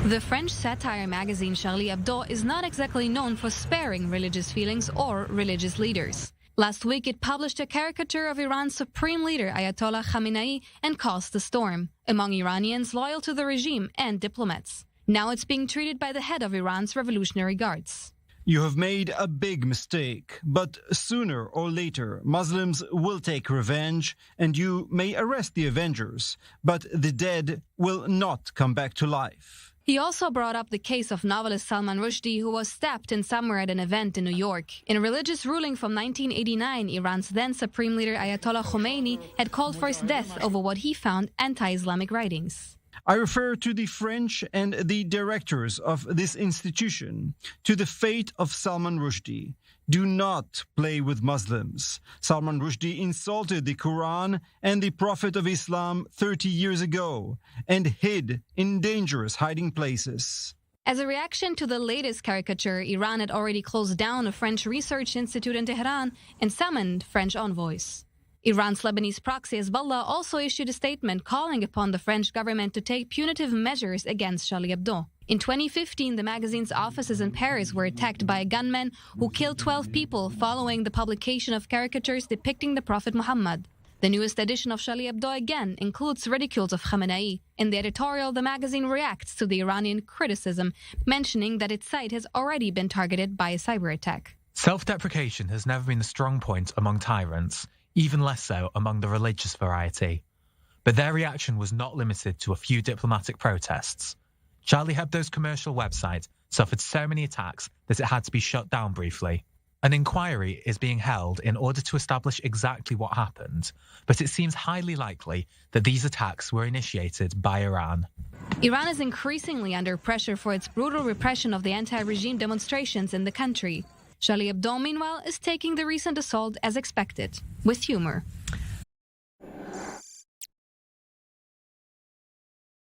The French satire magazine Charlie Hebdo is not exactly known for sparing religious feelings or religious leaders. Last week, it published a caricature of Iran's supreme leader Ayatollah Khamenei and caused a storm among Iranians loyal to the regime and diplomats. Now it's being treated by the head of Iran's Revolutionary Guards. You have made a big mistake, but sooner or later Muslims will take revenge and you may arrest the avengers, but the dead will not come back to life. He also brought up the case of novelist Salman Rushdie, who was stabbed in somewhere at an event in New York. In a religious ruling from 1989, Iran's then Supreme Leader Ayatollah Khomeini had called for his death over what he found anti-Islamic writings. I refer to the French and the directors of this institution, to the fate of Salman Rushdie. Do not play with Muslims. Salman Rushdie insulted the Quran and the Prophet of Islam 30 years ago and hid in dangerous hiding places. As a reaction to the latest caricature, Iran had already closed down a French research institute in Tehran and summoned French envoys. Iran's Lebanese proxy Hezbollah also issued a statement calling upon the French government to take punitive measures against Charlie Hebdo. In 2015, the magazine's offices in Paris were attacked by a gunman who killed 12 people following the publication of caricatures depicting the Prophet Muhammad. The newest edition of Charlie Hebdo again includes ridicules of Khamenei. In the editorial, the magazine reacts to the Iranian criticism, mentioning that its site has already been targeted by a cyber attack. Self-deprecation has never been a strong point among tyrants, even less so among the religious variety. But their reaction was not limited to a few diplomatic protests. Charlie Hebdo's commercial website suffered so many attacks that it had to be shut down briefly. An inquiry is being held in order to establish exactly what happened, but it seems highly likely that these attacks were initiated by Iran. Iran is increasingly under pressure for its brutal repression of the anti-regime demonstrations in the country. Charlie Hebdo, meanwhile, is taking the recent assault as expected, with humor.